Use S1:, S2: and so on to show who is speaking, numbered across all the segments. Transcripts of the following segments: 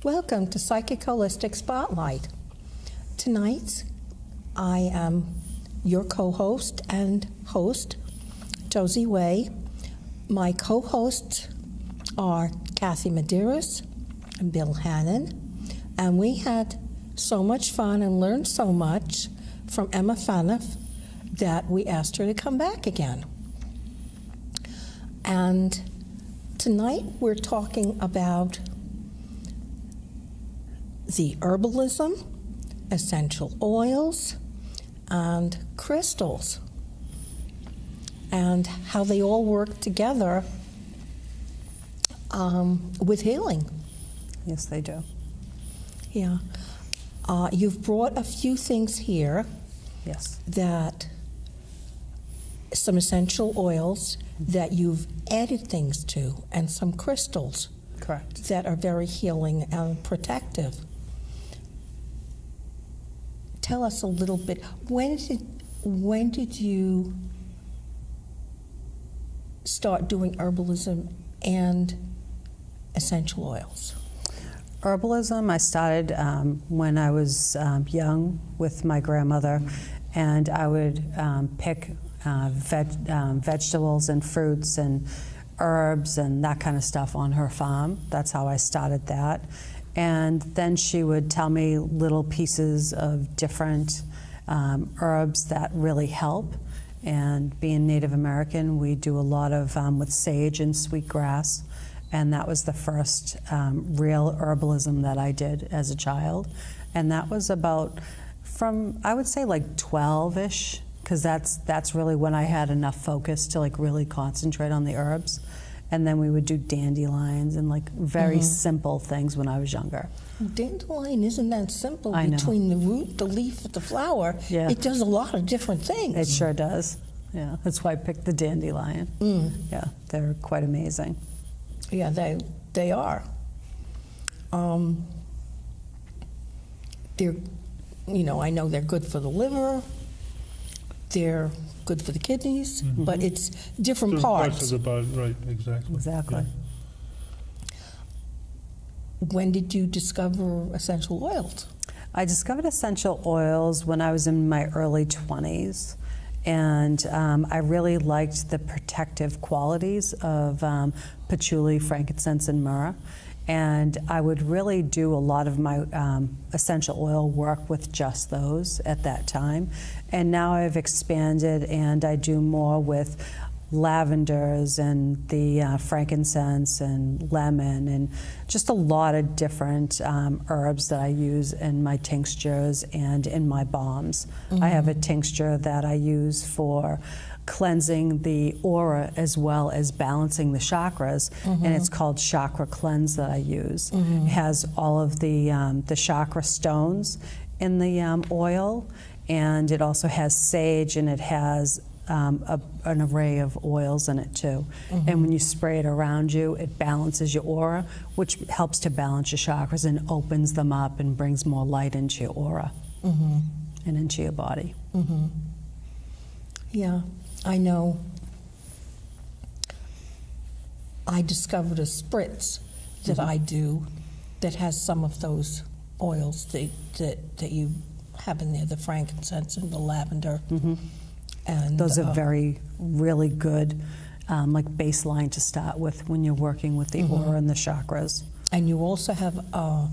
S1: Welcome to Psychic Holistic Spotlight. Tonight, I am your co-host and host, Josie Way. My co-hosts are Kathy Medeiros and Bill Hannon, and we had so much fun and learned so much from Emma Phaneuf that we asked her to come back again. And tonight we're talking about the herbalism, essential oils, and crystals, and how they all work together with healing.
S2: Yes, they do.
S1: Yeah. You've brought a few things here.
S2: Yes.
S1: That some essential oils that you've added things to, and some crystals.
S2: Correct.
S1: That are very healing and protective. Tell us a little bit. When did you start doing herbalism and essential oils?
S2: Herbalism, I started when I was young with my grandmother, and I would pick vegetables and fruits and herbs and that kind of stuff on her farm. That's how I started that. And then she would tell me little pieces of different herbs that really help. And being Native American, we do a lot of with sage and sweetgrass. And that was the first real herbalism that I did as a child. And that was about from, I would say, like 12-ish, because that's really when I had enough focus to like really concentrate on the herbs. And then we would do dandelions and like very simple things when I was younger.
S1: Dandelion isn't that simple.
S2: I know.
S1: Between the root, the leaf, the flower.
S2: Yeah.
S1: It does a lot of different things.
S2: It sure does. Yeah, that's why I picked the dandelion. Yeah, they're quite amazing.
S1: Yeah, they are. They're, I know they're good for the liver. They're good for the kidneys, but it's different parts.
S3: of the body, right, exactly.
S2: Exactly.
S3: Yeah.
S1: When did you discover essential oils?
S2: I discovered essential oils when I was in my early 20s, and I really liked the protective qualities of patchouli, frankincense, and myrrh. And I would really do a lot of my essential oil work with just those at that time. And now I've expanded and I do more with lavenders and the frankincense and lemon and just a lot of different herbs that I use in my tinctures and in my balms. I have a tincture that I use for cleansing the aura as well as balancing the chakras, and it's called Chakra Cleanse that I use. It has all of the chakra stones in the oil, and it also has sage, and it has an array of oils in it too. And when you spray it around you, it balances your aura, which helps to balance your chakras and opens them up and brings more light into your aura and into your body.
S1: Yeah, I know. I discovered a spritz that I do that has some of those oils that you have in there, the frankincense and the lavender. And
S2: those are really good, like baseline to start with when you're working with the aura and the chakras.
S1: And you also have a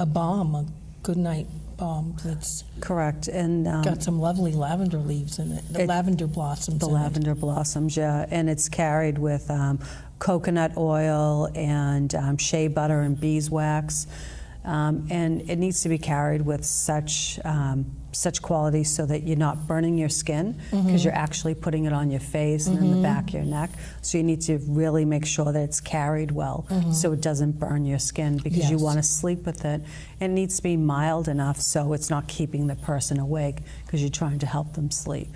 S1: balm, a goodnight balm that's
S2: correct, and
S1: got some lovely lavender leaves in it. The lavender blossoms.
S2: The lavender blossoms, yeah, and it's carried with coconut oil and shea butter and beeswax, and it needs to be carried with such quality so that you're not burning your skin, because you're actually putting it on your face and in the back of your neck. So you need to really make sure that it's carried well so it doesn't burn your skin, because you want to sleep with it. And it needs to be mild enough so it's not keeping the person awake, because you're trying to help them sleep.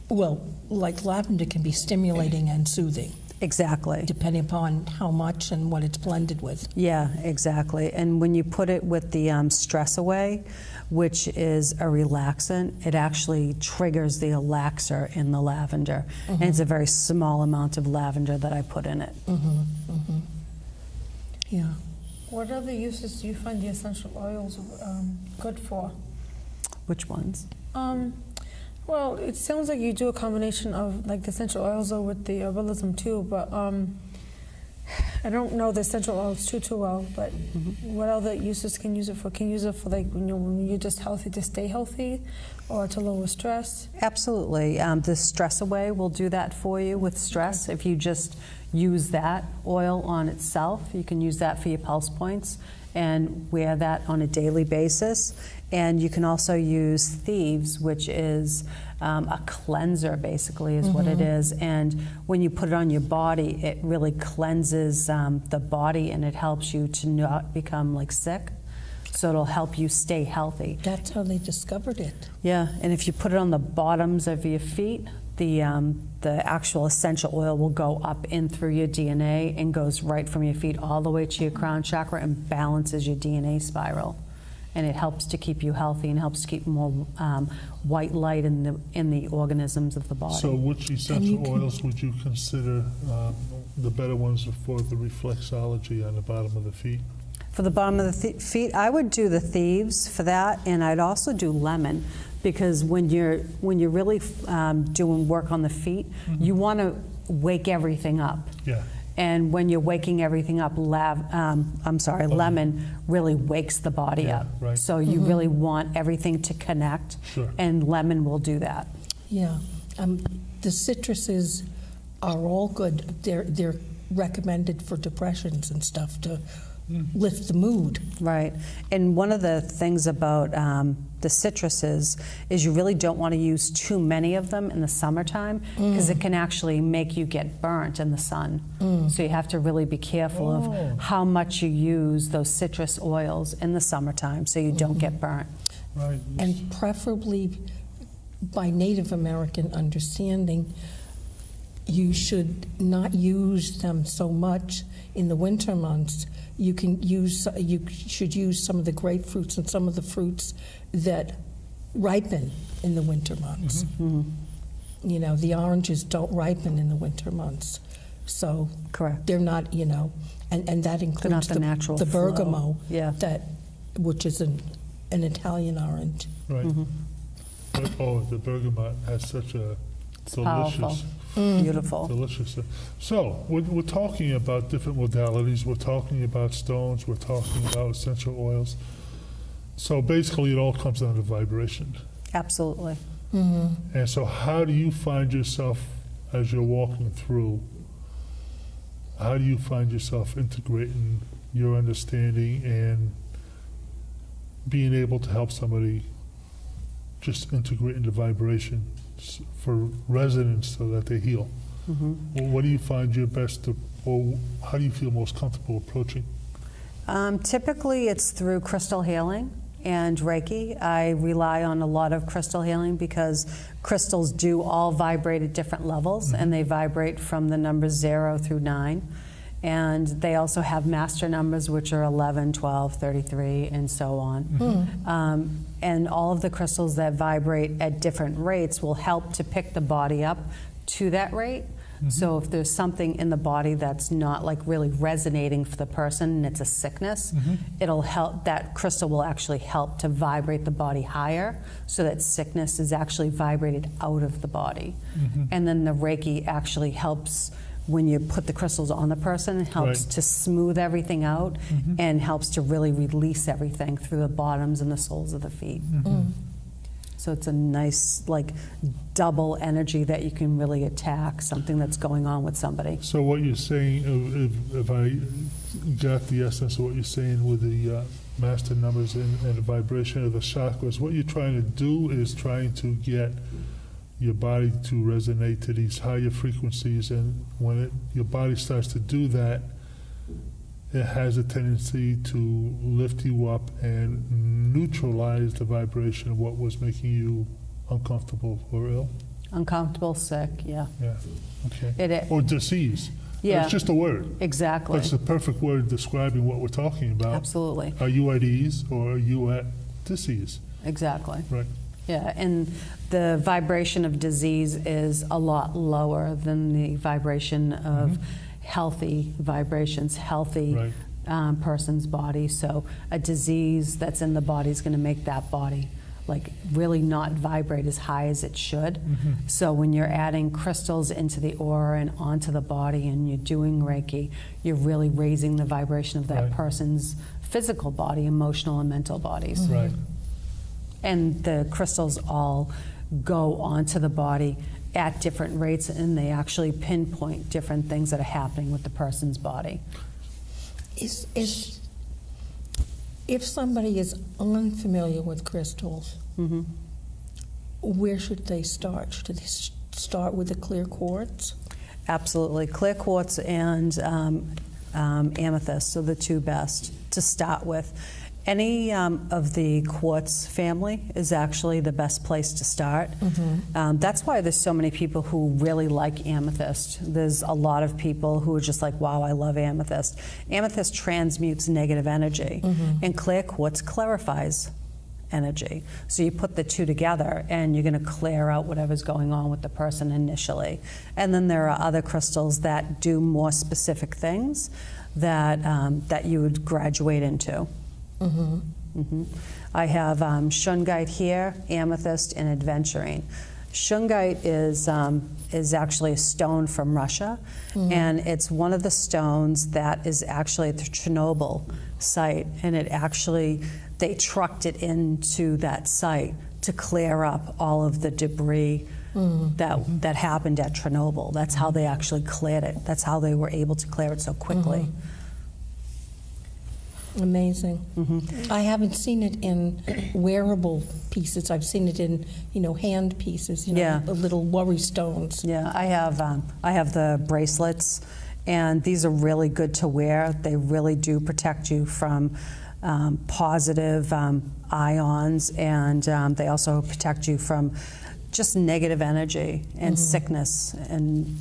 S1: Well, like lavender can be stimulating and soothing.
S2: Exactly.
S1: Depending upon how much and what it's blended with.
S2: Yeah, exactly. And when you put it with the stress away, which is a relaxant, it actually triggers the relaxer in the lavender. And it's a very small amount of lavender that I put in it.
S1: Yeah.
S4: What other uses do you find the essential oils good for?
S2: Which ones?
S4: Well, it sounds like you do a combination of like the essential oils with the herbalism too, but I don't know the essential oils too well. But what other uses can you use it for? Can you use it for like when you're just healthy to stay healthy, or to lower stress?
S2: Absolutely. The Stress Away will do that for you with stress. If you just use that oil on itself, you can use that for your pulse points and wear that on a daily basis. And you can also use Thieves, which is a cleanser, basically, is what it is. And when you put it on your body, it really cleanses the body, and it helps you to not become like sick. So it'll help you stay healthy.
S1: That's how they discovered it.
S2: Yeah, and if you put it on the bottoms of your feet, the actual essential oil will go up in through your DNA and goes right from your feet all the way to your crown chakra and balances your DNA spiral. And it helps to keep you healthy and helps to keep more white light in the organisms of the body.
S3: So which essential oils would you consider the better ones for the reflexology on the bottom of the feet?
S2: For the bottom of the feet, I would do the Thieves for that, and I'd also do lemon, because when you're really doing work on the feet, you want to wake everything up.
S3: Yeah.
S2: And when you're waking everything up, lemon really wakes the body up.
S3: Right.
S2: So you really want everything to connect,
S3: Sure.
S2: and lemon will do that.
S1: Yeah. The citruses are all good. They're recommended for depressions and stuff to lift the mood.
S2: Right. And one of the things about the citruses is you really don't want to use too many of them in the summertime, because it can actually make you get burnt in the sun. So you have to really be careful of how much you use those citrus oils in the summertime so you don't get burnt.
S3: Right.
S1: And preferably, by Native American understanding, you should not use them so much in the winter months. You should use some of the grapefruits and some of the fruits that ripen in the winter months. You know, the oranges don't ripen in the winter months. So
S2: Correct.
S1: they're not, and that includes
S2: not the natural
S1: the
S2: flow.
S1: bergamot,
S2: Yeah.
S1: which is an Italian orange.
S3: Right. The bergamot has such a
S2: Powerful.
S3: delicious,
S2: Beautiful.
S3: delicious. So we're talking about different modalities. We're talking about stones. We're talking about essential oils. So basically, it all comes down to vibration.
S2: Absolutely.
S3: And so, how do you find yourself as you're walking through? How do you find yourself integrating your understanding and being able to help somebody just integrate into vibration for resonance so that they heal? Well, what do you find your best, or how do you feel most comfortable approaching?
S2: Typically, it's through crystal healing and Reiki. I rely on a lot of crystal healing because crystals do all vibrate at different levels, and they vibrate from the numbers 0 through 9. And they also have master numbers, which are 11, 12, 33, and so on. And all of the crystals that vibrate at different rates will help to pick the body up to that rate. So if there's something in the body that's not like really resonating for the person and it's a sickness, it'll help, that crystal will actually help to vibrate the body higher so that sickness is actually vibrated out of the body. And then the Reiki actually helps when you put the crystals on the person, it helps to smooth everything out and helps to really release everything through the bottoms and the soles of the feet. So it's a nice, like, double energy that you can really attack something that's going on with somebody.
S3: So what you're saying, if I got the essence of what you're saying with the master numbers and the vibration of the chakras, what you're trying to do is trying to get your body to resonate to these higher frequencies, and when your body starts to do that, it has a tendency to lift you up and neutralize the vibration of what was making you uncomfortable or ill.
S2: Uncomfortable, sick, yeah.
S3: Yeah, okay.
S2: It-
S3: Or disease.
S2: Yeah.
S3: It's just a word.
S2: Exactly.
S3: But it's the perfect word describing what we're talking about.
S2: Absolutely.
S3: Are you at ease or are you at disease?
S2: Exactly.
S3: Right.
S2: Yeah, and the vibration of disease is a lot lower than the vibration of healthy vibrations, healthy
S3: Right.
S2: person's body. So a disease that's in the body is going to make that body like really not vibrate as high as it should. So when you're adding crystals into the aura and onto the body and you're doing Reiki, you're really raising the vibration of that
S3: Right.
S2: person's physical body, emotional and mental bodies.
S3: Right.
S2: And the crystals all go onto the body at different rates, and they actually pinpoint different things that are happening with the person's body.
S1: If somebody is unfamiliar with crystals, where should they start? Should they start with the clear quartz?
S2: Absolutely. Clear quartz and amethyst are the two best to start with. Any of the quartz family is actually the best place to start. That's why there's so many people who really like amethyst. There's a lot of people who are just like, wow, I love amethyst. Amethyst transmutes negative energy, and clear quartz clarifies energy. So you put the two together and you're going to clear out whatever's going on with the person initially. And then there are other crystals that do more specific things that, that you would graduate into. I have shungite here, amethyst, and adventurine. Shungite is actually a stone from Russia, and it's one of the stones that is actually at the Chernobyl site, and it actually, they trucked it into that site to clear up all of the debris that happened at Chernobyl. That's how they actually cleared it. That's how they were able to clear it so quickly.
S1: Amazing. I haven't seen it in wearable pieces. I've seen it in, hand pieces,
S2: Yeah.
S1: the little worry stones.
S2: Yeah, I have the bracelets, and these are really good to wear. They really do protect you from positive ions, and they also protect you from just negative energy and sickness and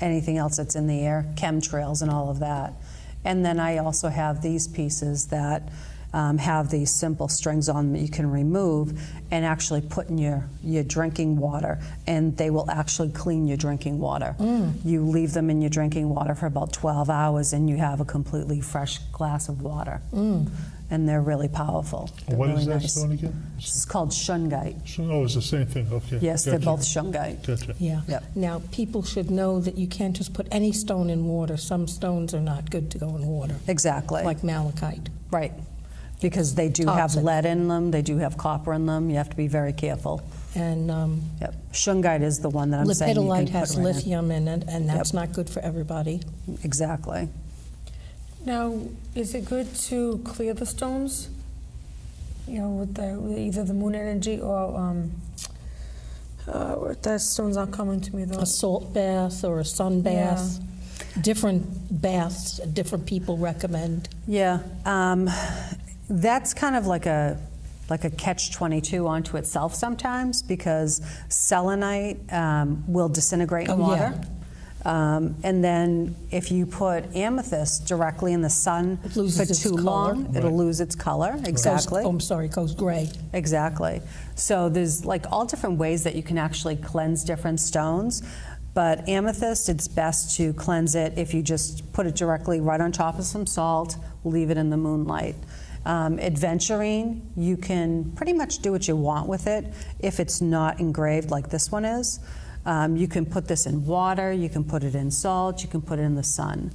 S2: anything else that's in the air, chemtrails and all of that. And then I also have these pieces that have these simple strings on them that you can remove and actually put in your drinking water, and they will actually clean your drinking water. You leave them in your drinking water for about 12 hours and you have a completely fresh glass of water. And they're really powerful. They're
S3: What
S2: really
S3: is that
S2: nice.
S3: stone again?
S2: It's called shungite.
S3: Oh, it's the same thing. Okay.
S2: Yes, they're
S3: Gotcha.
S2: both shungite.
S3: Gotcha.
S1: Yeah.
S2: Yep.
S1: Now, people should know that you can't just put any stone in water. Some stones are not good to go in water,
S2: Exactly.
S1: like malachite.
S2: Right. Because they do have
S1: Toxic.
S2: lead in them, they do have copper in them. You have to be very careful.
S1: And
S2: Yep. Shungite is the one that I'm saying you can
S1: lepidolite
S2: put
S1: has
S2: right in.
S1: lithium in it, and that's
S2: Yep.
S1: not good for everybody.
S2: Exactly.
S4: Now, is it good to clear the stones? With either the moon energy or that stone's not coming to me though.
S1: A salt bath or a sun bath. Different baths, different people recommend.
S2: Yeah. That's kind of like a catch-22 onto itself sometimes, because selenite will disintegrate in
S1: Oh, yeah.
S2: water. And then if you put amethyst directly in the sun
S1: It
S2: for
S1: loses its
S2: too
S1: color.
S2: long, it'll
S3: Right.
S2: lose its color. Exactly.
S1: Goes gray.
S2: Exactly. So there's like all different ways that you can actually cleanse different stones. But amethyst, it's best to cleanse it if you just put it directly right on top of some salt, leave it in the moonlight. Adventurine, you can pretty much do what you want with it if it's not engraved like this one is. You can put this in water, you can put it in salt, you can put it in the sun.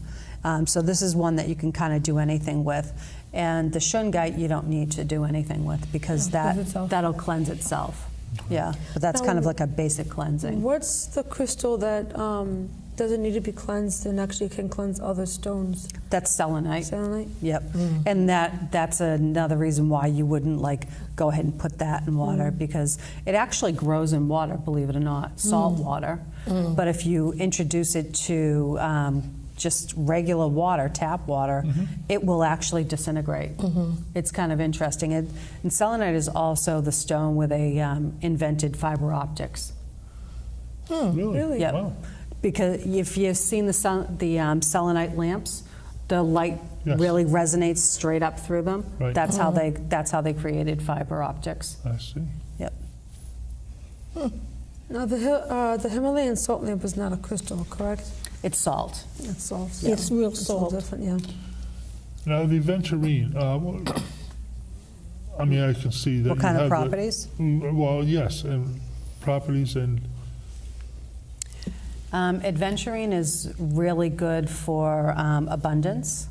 S2: So this is one that you can kind of do anything with. And the shungite you don't need to do anything with, because that'll cleanse itself. Yeah, but that's kind of like a basic cleansing.
S4: What's the crystal that doesn't need to be cleansed and actually can cleanse other stones?
S2: That's selenite.
S4: Selenite?
S2: Yep. And that's another reason why you wouldn't go ahead and put that in water, because it actually grows in water, believe it or not, salt water. But if you introduce it to just regular water, tap water, it will actually disintegrate. It's kind of interesting. And selenite is also the stone where they invented fiber optics.
S3: Really?
S2: Yep.
S3: Wow.
S2: Because if you've seen the selenite lamps, the light
S3: Yes.
S2: really resonates straight up through them.
S3: Right.
S2: That's how they created fiber optics.
S3: I see.
S2: Yep.
S4: Now, the Himalayan salt lamp is not a crystal, correct?
S2: It's salt.
S4: It's salt.
S1: It's real
S4: It's all
S1: salt.
S4: different, yeah.
S3: Now, the Venturine, I mean, I can see that
S2: What
S3: you
S2: kind of
S3: have the-
S2: properties?
S3: Well, yes, and properties and,
S2: Adventuring is really good for abundance,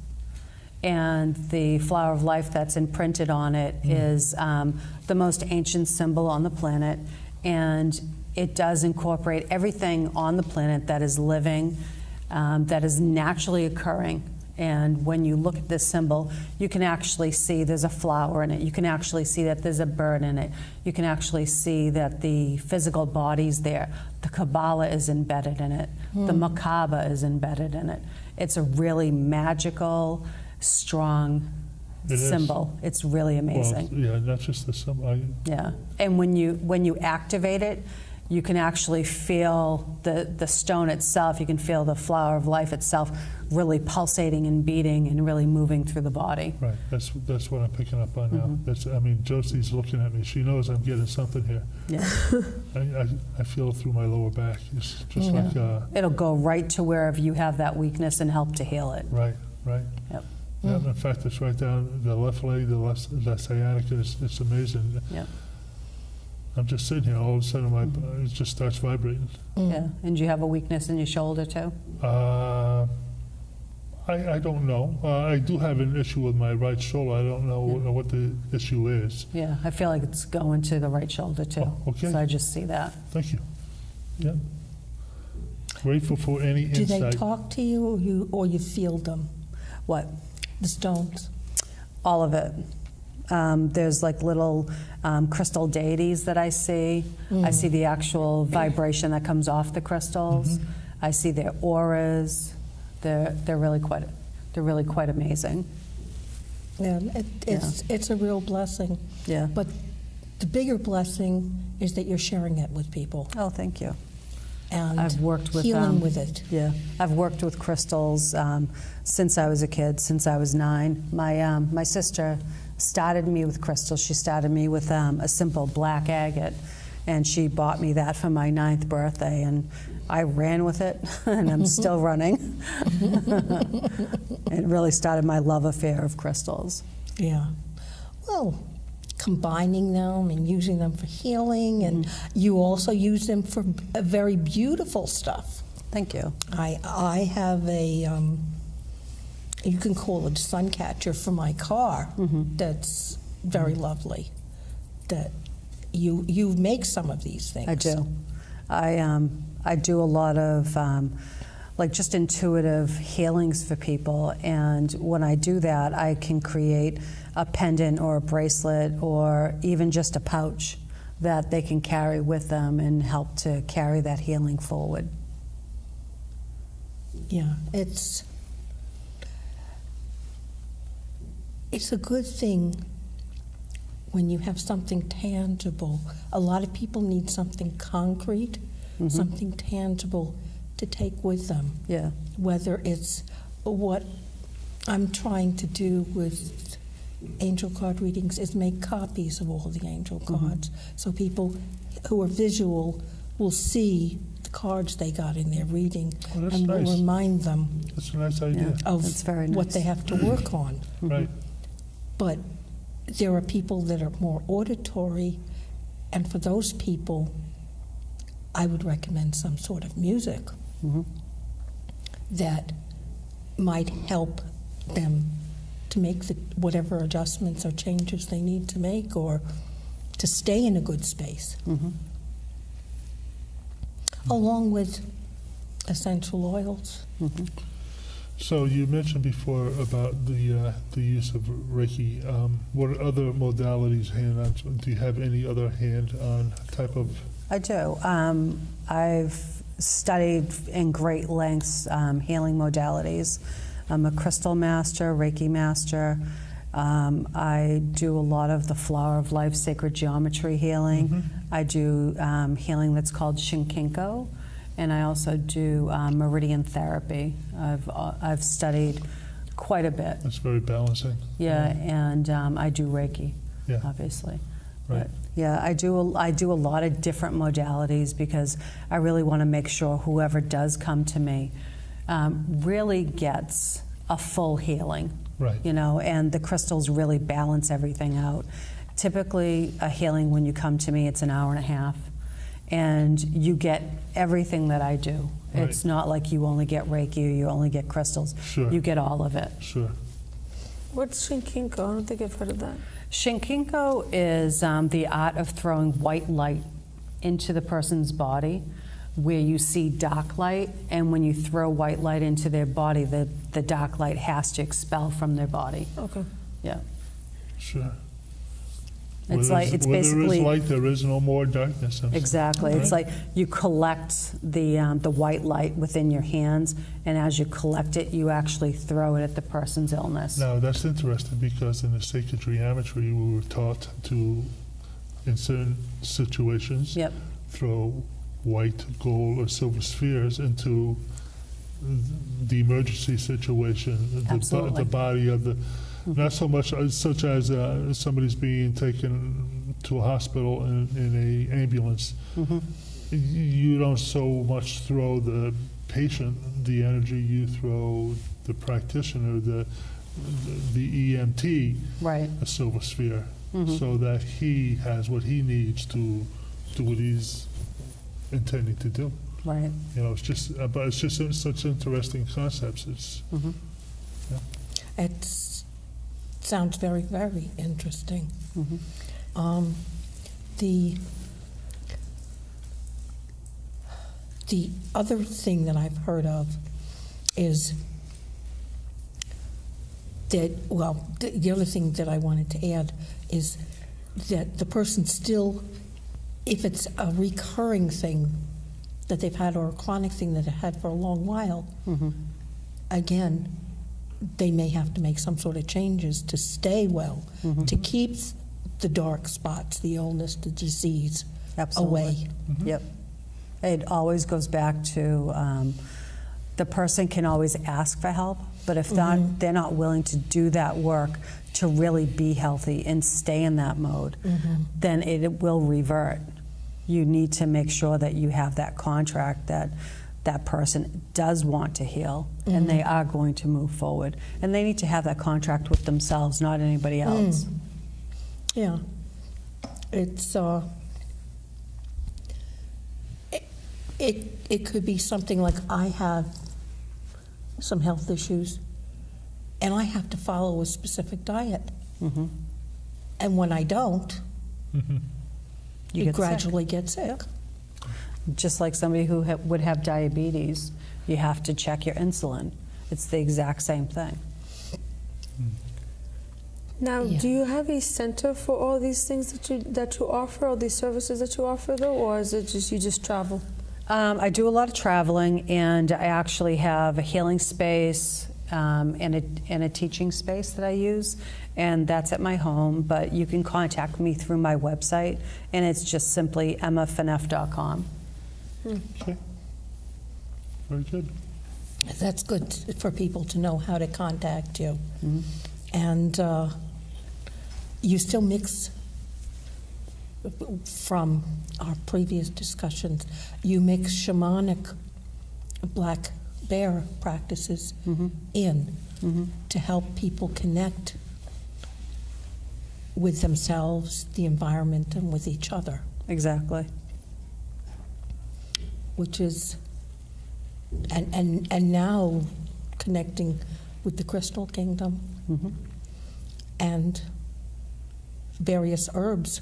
S2: and the flower of life that's imprinted on it is the most ancient symbol on the planet, and it does incorporate everything on the planet that is living, that is naturally occurring. And when you look at this symbol, you can actually see there's a flower in it. You can actually see that there's a bird in it. You can actually see that the physical body's there. The Kabbalah is embedded in it. The macabre is embedded in it. It's a really magical, strong
S3: It is.
S2: symbol. It's really amazing.
S3: well, yeah, not just the symbol.
S2: Yeah, and when you activate it, you can actually feel the stone itself. You can feel the flower of life itself really pulsating and beating and really moving through the body.
S3: Right, that's what I'm picking up on now. That's, I mean, Josie's looking at me. She knows I'm getting something here.
S2: Yeah,
S3: I feel it through my lower back. It's just like,
S2: it'll go right to wherever you have that weakness and help to heal it.
S3: right.
S2: Yep.
S3: Yeah, in fact, it's right down the left leg, the sciatica. It's amazing.
S2: Yep.
S3: I'm just sitting here, all of a sudden it just starts vibrating.
S2: Yeah. And do you have a weakness in your shoulder too?
S3: I don't know. I do have an issue with my right shoulder. I don't know what the issue is.
S2: Yeah, I feel like it's going to the right shoulder too.
S3: Oh, okay.
S2: So I just see that.
S3: Thank you. Yeah. Grateful for any
S1: Do
S3: insight.
S1: they talk to you, or you feel them,
S2: What?
S1: the stones?
S2: All of it. There's like little crystal deities that I see. I see the actual vibration that comes off the crystals. I see their auras. They're really quite amazing.
S1: Yeah, it's a real blessing.
S2: Yeah.
S1: But the bigger blessing is that you're sharing it with people
S2: Oh, thank you.
S1: and
S2: I've worked with
S1: healing with it.
S2: Yeah, I've worked with crystals since I was a kid, since I was 9. My sister started me with crystals. She started me with a simple black agate, and she bought me that for my 9th birthday, and I ran with it, and I'm still running. It really started my love affair of crystals.
S1: Yeah. Well, combining them and using them for healing, and you also use them for very beautiful stuff.
S2: Thank you.
S1: I have a, you can call it a sun catcher for my car. That's very lovely. That you make some of these things.
S2: I do. I do a lot of like just intuitive healings for people, and when I do that, I can create a pendant or a bracelet or even just a pouch that they can carry with them and help to carry that healing forward.
S1: Yeah, it's a good thing when you have something tangible. A lot of people need something concrete, something tangible to take with them.
S2: Yeah.
S1: Whether it's what I'm trying to do with angel card readings is make copies of all the angel cards, so people who are visual will see the cards they got in their reading,
S3: Oh, that's
S1: and will
S3: nice.
S1: remind them
S3: That's a nice idea.
S1: of
S2: That's very
S1: what
S2: nice.
S1: they have to work on.
S3: Right.
S1: But there are people that are more auditory, and for those people, I would recommend some sort of music that might help them to make whatever adjustments or changes they need to make, or to stay in a good space. Along with essential oils.
S3: So you mentioned before about the use of Reiki. What other modalities hand-on? Do you have any other hand-on type of?
S2: I do. I've studied in great lengths healing modalities. I'm a crystal master, Reiki master. I do a lot of the flower of life, sacred geometry healing. I do healing that's called Shinkinko, and I also do meridian therapy. I've studied quite a bit.
S3: That's very balancing.
S2: Yeah, and I do Reiki,
S3: Yeah.
S2: obviously.
S3: Right.
S2: But yeah, I do a lot of different modalities because I really want to make sure whoever does come to me really gets a full healing.
S3: Right.
S2: you know, and the crystals really balance everything out. Typically, a healing, when you come to me, it's an hour and a half, and you get everything that I do.
S3: Right.
S2: It's not like you only get Reiki or you only get crystals.
S3: Sure.
S2: You get all of it.
S3: Sure.
S4: What's Shinkinko? I don't think I've heard of that.
S2: Shinkinko is the art of throwing white light into the person's body where you see dark light, and when you throw white light into their body, the dark light has to expel from their body.
S4: Okay.
S2: Yeah.
S3: Sure.
S2: It's
S3: Where
S2: like,
S3: there's-
S2: it's
S3: where there
S2: basically,
S3: is light, there is no more darkness.
S2: exactly. It's like you collect the white light within your hands, and as you collect it, you actually throw it at the person's illness.
S3: Now, that's interesting because in the sacred geometry, we were taught to, in certain situations,
S2: Yep.
S3: throw white, gold, or silver spheres into the emergency situation,
S2: Absolutely.
S3: the body of the, not so much such as somebody's being taken to a hospital in a ambulance.
S2: Mhm.
S3: You don't so much throw the patient the energy, you throw the practitioner, the EMT,
S2: Right.
S3: a silver sphere,
S2: Mhm.
S3: so that he has what he needs to do what he's intending to do.
S2: Right.
S3: You know, it's just, but it's just such interesting concepts. It's,
S2: Mhm.
S1: It sounds very, very interesting.
S2: Mhm.
S1: The other thing that I've heard of is that, well, the other thing that I wanted to add is that the person still, if it's a recurring thing that they've had or a chronic thing that they've had for a long while,
S2: Mhm.
S1: again, they may have to make some sort of changes to stay well, to keep the dark spots, the illness, the disease
S2: Absolutely.
S1: away.
S2: Yep. It always goes back to the person can always ask for help, but if they're not willing to do that work to really be healthy and stay in that mode, then it will revert. You need to make sure that you have that contract that that person does want to heal and they are going to move forward. And they need to have that contract with themselves, not anybody else.
S1: Yeah. It's, it could be something like I have some health issues and I have to follow a specific diet.
S2: Mhm.
S1: And when I don't,
S2: You
S1: you
S2: get sick.
S1: gradually get sick.
S2: Just like somebody who would have diabetes, you have to check your insulin. It's the exact same thing.
S4: Now,
S1: Yeah.
S4: do you have a center for all these things that you offer, all these services that you offer, though, or is it just you just travel?
S2: I do a lot of traveling, and I actually have a healing space and a teaching space that I use, and that's at my home. But you can contact me through my website, and it's just simply emmaphaneuf.com.
S3: okay. Very good.
S1: That's good for people to know how to contact you. And you still mix, from our previous discussions, you mix shamanic black bear practices in to help people connect with themselves, the environment, and with each other,
S2: Exactly.
S1: which is, and now connecting with the crystal kingdom
S2: Mhm.
S1: and various herbs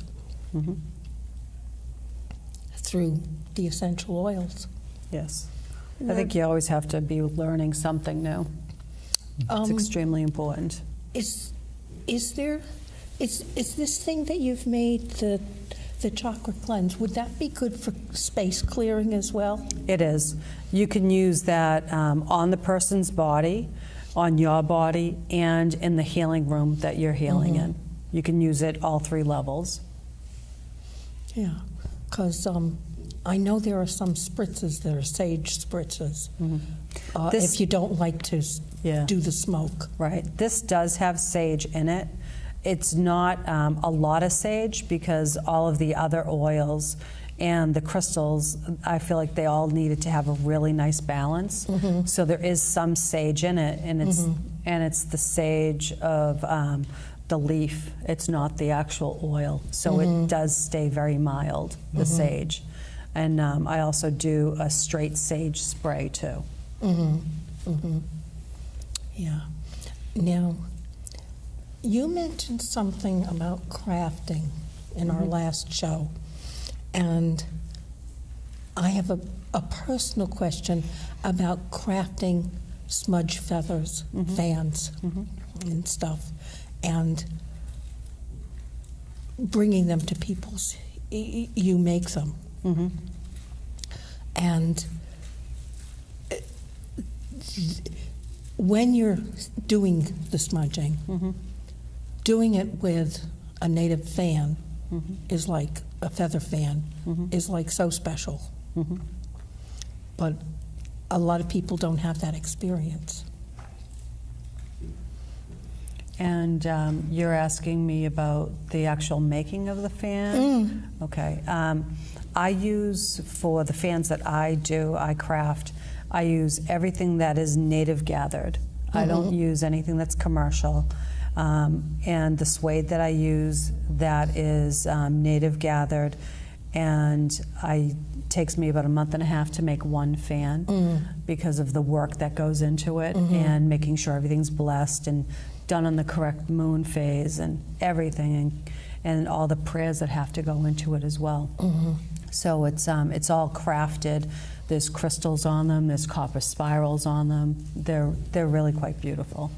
S2: Mhm.
S1: through the essential oils.
S2: Yes. I think you always have to be learning something new. It's extremely important.
S1: Is this thing that you've made, the chakra cleanse, would that be good for space clearing as well?
S2: It is. You can use that on the person's body, on your body, and in the healing room that you're healing in. You can use it all three levels.
S1: Yeah, because I know there are some spritzes that are sage spritzes.
S2: This-
S1: If you don't like to
S2: Yeah.
S1: do the smoke.
S2: Right. This does have sage in it. It's not a lot of sage because all of the other oils and the crystals, I feel like they all needed to have a really nice balance. So there is some sage in it, and and it's the sage of the leaf. It's not the actual oil, so it does stay very mild, the sage. And I also do a straight sage spray too.
S1: Yeah. Now, you mentioned something about crafting in our last show, and I have a personal question about crafting smudge feathers, fans, and stuff, and bringing them to people's. You make them, and when you're doing the smudging, doing it with a native fan is like a feather fan, is like so special. But a lot of people don't have that experience.
S2: And you're asking me about the actual making of the fan? Okay. I use, for the fans that I do, I craft, I use everything that is native gathered. I don't use anything that's commercial. And the suede that I use, that is native gathered, and takes me about a month and a half to make one fan because of the work that goes into it and making sure everything's blessed and done on the correct moon phase and everything, and all the prayers that have to go into it as well. So it's all crafted. There's crystals on them. There's copper spirals on them. They're really quite beautiful.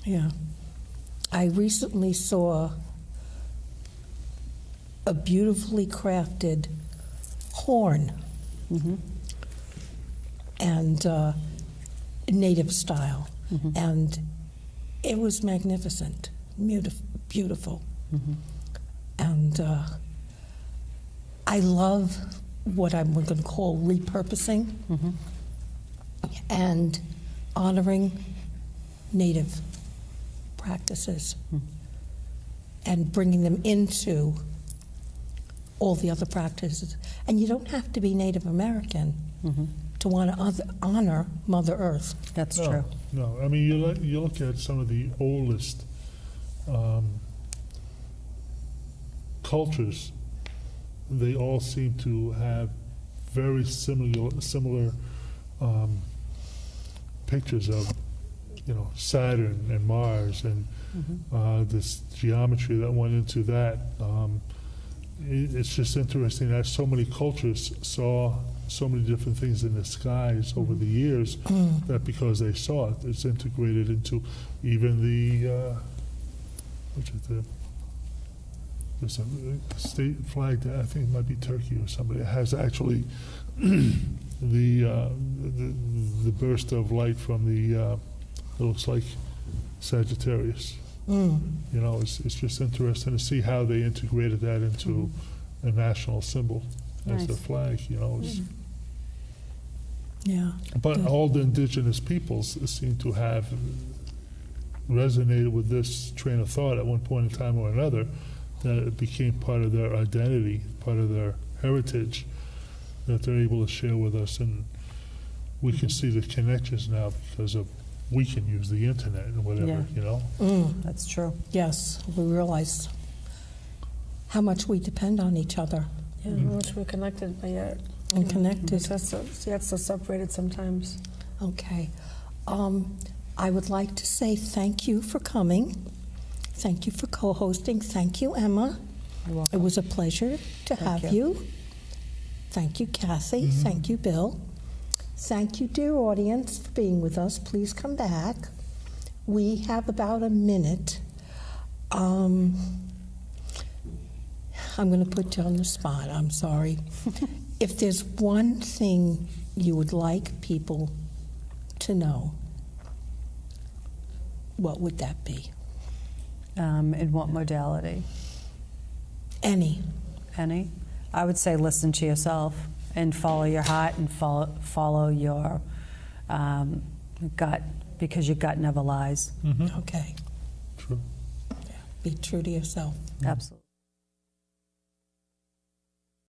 S1: Yeah. I recently saw a beautifully crafted horn, and native style, and it was magnificent, beautiful. And I love what I'm going to call repurposing and honoring native practices and bringing them into all the other practices. And you don't have to be Native American to want to honor Mother Earth.
S2: That's true.
S3: No, I mean, you look at some of the oldest cultures, they all seem to have very similar pictures of, Saturn and Mars and this geometry that went into that. It's just interesting that so many cultures saw so many different things in the skies over the years that because they saw it, it's integrated into even the there's a state flag that I think it might be Turkey or somebody that has actually the burst of light from the it looks like Sagittarius. It's just interesting to see how they integrated that into a national symbol as the flag.
S1: Yeah.
S3: But all the indigenous peoples seem to have resonated with this train of thought at one point in time or another, that it became part of their identity, part of their heritage, that they're able to share with us, and we can see the connections now because of we can use the internet and whatever,
S2: That's true.
S1: Yes, we realize how much we depend on each other
S4: Yeah, how much we're connected, but yet
S1: and connected.
S4: yet so separated sometimes.
S1: Okay. I would like to say thank you for coming. Thank you for co-hosting. Thank you, Emma.
S2: You're welcome.
S1: It was a pleasure to have you. Thank you, Kathy. Thank you, Bill. Thank you, dear audience, for being with us. Please come back. We have about a minute. I'm going to put you on the spot. I'm sorry. If there's one thing you would like people to know, what would that be?
S2: In what modality?
S1: Any.
S2: Any? I would say listen to yourself and follow your heart and follow your gut, because your gut never lies.
S1: Okay.
S3: True.
S1: Be true to yourself.
S2: Absolutely.